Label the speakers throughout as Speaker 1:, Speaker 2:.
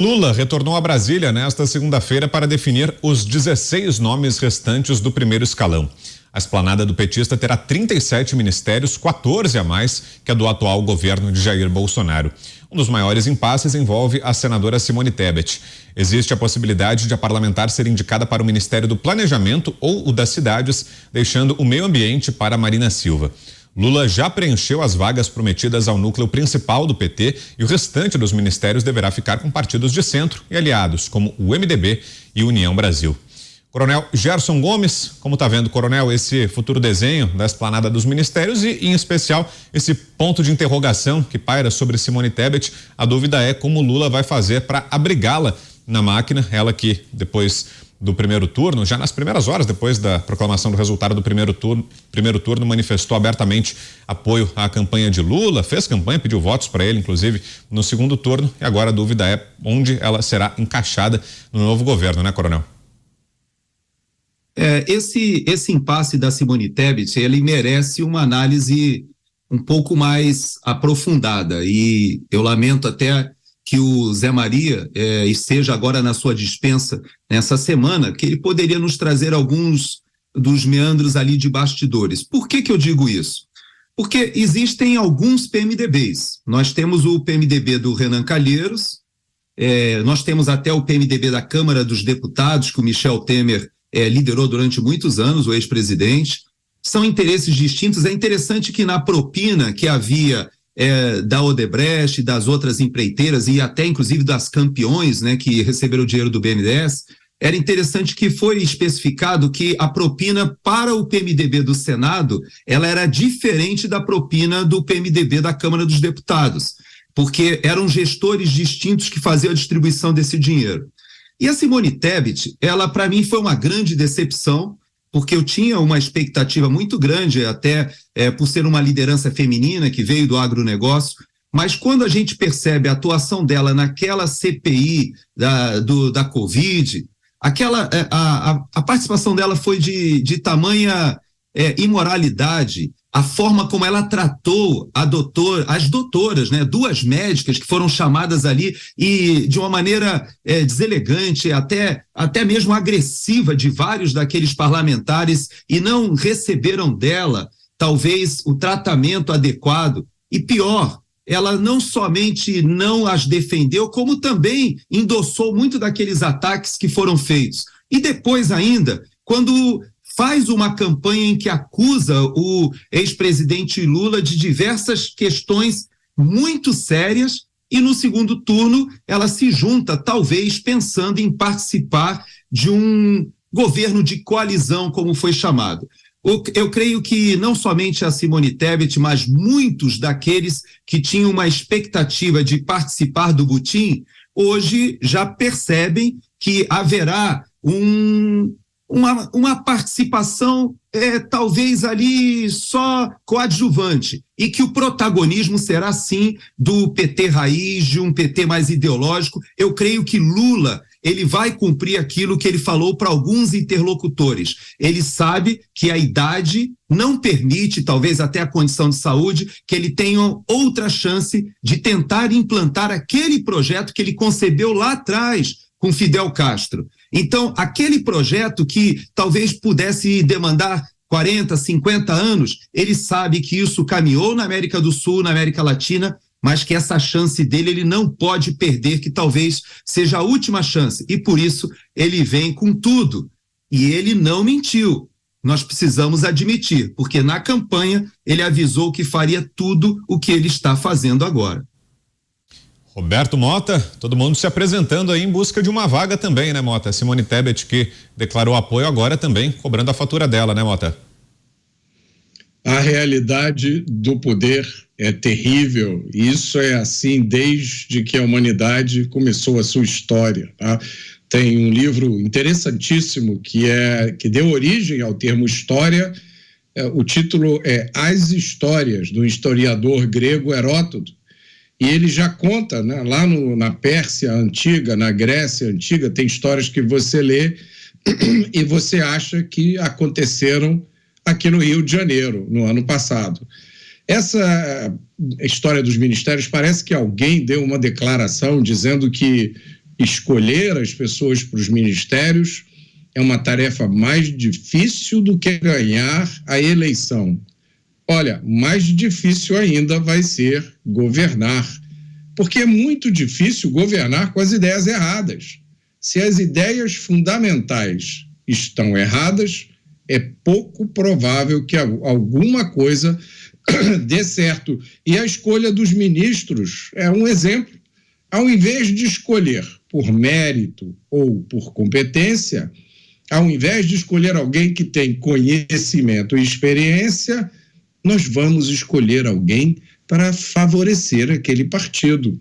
Speaker 1: Lula retornou a Brasília nesta segunda-feira para definir os 16 nomes restantes do primeiro escalão. A esplanada do petista terá 37 ministérios, 14 a mais que a do atual governo de Jair Bolsonaro. Um dos maiores impasses envolve a senadora Simone Tebet. Existe a possibilidade de a parlamentar ser indicada para o Ministério do Planejamento ou o das Cidades, deixando o meio ambiente para Marina Silva. Lula já preencheu as vagas prometidas ao núcleo principal do PT e o restante dos ministérios deverá ficar com partidos de centro e aliados, como o MDB e União Brasil. Coronel Gerson Gomes, como está vendo, coronel, esse futuro desenho da esplanada dos ministérios e, em especial, esse ponto de interrogação que paira sobre Simone Tebet, a dúvida é como Lula vai fazer para abrigá-la na máquina, ela que depois do primeiro turno, já nas primeiras horas depois da proclamação do resultado do primeiro turno, manifestou abertamente apoio à campanha de Lula, fez campanha, pediu votos para ele, inclusive, no segundo turno, e agora a dúvida é onde ela será encaixada no novo governo, né, coronel?
Speaker 2: Esse impasse da Simone Tebet, ele merece uma análise um pouco mais aprofundada, e eu lamento até que o Zé Maria esteja agora na sua dispensa nessa semana, que ele poderia nos trazer alguns dos meandros ali de bastidores. Por que eu digo isso? Porque existem alguns PMDBs. Nós temos o PMDB do Renan Calheiros, nós temos até o PMDB da Câmara dos Deputados, que o Michel Temer liderou durante muitos anos, o ex-presidente. São interesses distintos. É interessante que na propina que havia da Odebrecht, das outras empreiteiras e até inclusive das campeões, né, que receberam o dinheiro do BNDES, era interessante que foi especificado que a propina para o PMDB do Senado, ela era diferente da propina do PMDB da Câmara dos Deputados, porque eram gestores distintos que faziam a distribuição desse dinheiro. E a Simone Tebet, ela para mim foi uma grande decepção, porque eu tinha uma expectativa muito grande, até por ser uma liderança feminina que veio do agronegócio, mas quando a gente percebe a atuação dela naquela CPI da Covid, a participação dela foi de tamanha imoralidade, a forma como ela tratou as doutoras, né, duas médicas que foram chamadas ali e de uma maneira deselegante, até mesmo agressiva de vários daqueles parlamentares e não receberam dela, talvez, o tratamento adequado. E pior, ela não somente não as defendeu, como também endossou muito daqueles ataques que foram feitos. E depois ainda, quando faz uma campanha em que acusa o ex-presidente Lula de diversas questões muito sérias e no segundo turno ela se junta, talvez pensando em participar de um governo de coalizão, como foi chamado. Eu creio que não somente a Simone Tebet, mas muitos daqueles que tinham uma expectativa de participar do butim, hoje já percebem que haverá uma participação talvez ali só coadjuvante, e que o protagonismo será sim do PT raiz, de um PT mais ideológico. Eu creio que Lula, ele vai cumprir aquilo que ele falou para alguns interlocutores. Ele sabe que a idade não permite, talvez até a condição de saúde, que ele tenha outra chance de tentar implantar aquele projeto que ele concebeu lá atrás com Fidel Castro. Então, aquele projeto que talvez pudesse demandar 40, 50 anos, ele sabe que isso caminhou na América do Sul, na América Latina, mas que essa chance dele ele não pode perder, que talvez seja a última chance. E por isso ele vem com tudo. E ele não mentiu. Nós precisamos admitir, porque na campanha ele avisou que faria tudo o que ele está fazendo agora.
Speaker 1: Roberto Mota, todo mundo se apresentando aí em busca de uma vaga também, né, Mota? Simone Tebet, que declarou apoio, agora também cobrando a fatura dela, né, Mota?
Speaker 3: A realidade do poder é terrível. Isso é assim desde que a humanidade começou a sua história, tá? Tem um livro interessantíssimo que deu origem ao termo história. O título é As Histórias, do historiador grego Heródoto. E ele já conta, né, lá na Pérsia Antiga, na Grécia Antiga, tem histórias que você lê e você acha que aconteceram aqui no Rio de Janeiro, no ano passado. Essa história dos ministérios, parece que alguém deu uma declaração dizendo que escolher as pessoas para os ministérios é uma tarefa mais difícil do que ganhar a eleição. Olha, mais difícil ainda vai ser governar, porque é muito difícil governar com as ideias erradas. Se as ideias fundamentais estão erradas, é pouco provável que alguma coisa dê certo. E a escolha dos ministros é um exemplo. Ao invés de escolher por mérito ou por competência, ao invés de escolher alguém que tem conhecimento e experiência, nós vamos escolher alguém para favorecer aquele partido.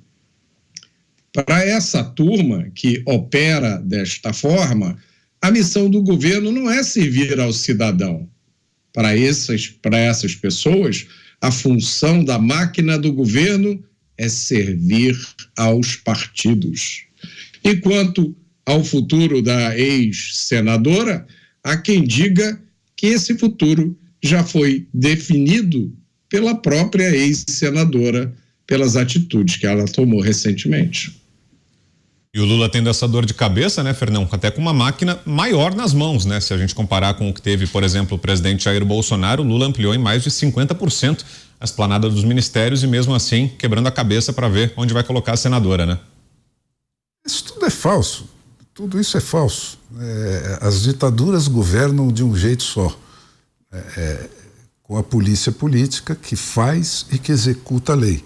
Speaker 3: Para essa turma que opera desta forma, a missão do governo não é servir ao cidadão. Para essas pessoas, a função da máquina do governo é servir aos partidos. E quanto ao futuro da ex-senadora, há quem diga que esse futuro já foi definido pela própria ex-senadora, pelas atitudes que ela tomou recentemente.
Speaker 1: E o Lula tendo essa dor de cabeça, né, Fernão, até com uma máquina maior nas mãos, né? Se a gente comparar com o que teve, por exemplo, o presidente Jair Bolsonaro, o Lula ampliou em mais de 50% a esplanada dos ministérios e mesmo assim quebrando a cabeça para ver onde vai colocar a senadora, né?
Speaker 4: Isso tudo é falso. Tudo isso é falso. As ditaduras governam de um jeito só. Com a polícia política que faz e que executa a lei.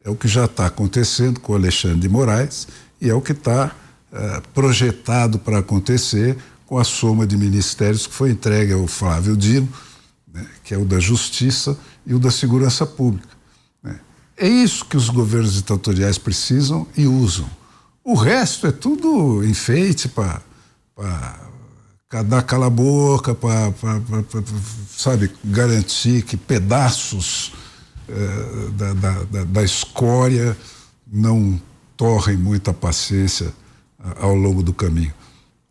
Speaker 4: É o que já está acontecendo com o Alexandre de Moraes e é o que está projetado para acontecer com a soma de ministérios que foi entregue ao Flávio Dino, né, que é o da Justiça e o da Segurança Pública. Né. É isso que os governos ditatoriais precisam e usam. O resto é tudo enfeite para dar cala a boca, para sabe, garantir que pedaços da escória não torrem muita paciência ao longo do caminho.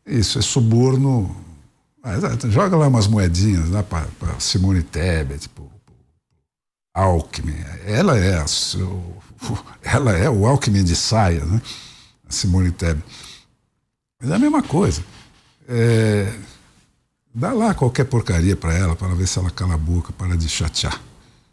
Speaker 4: Isso é suborno. Joga lá umas moedinhas lá para Simone Tebet, Alckmin. Ela é o Alckmin de saia, né? A Simone Tebet. Mas é a mesma coisa. Dá lá qualquer porcaria para ela ver se ela cala a boca, para de chatear.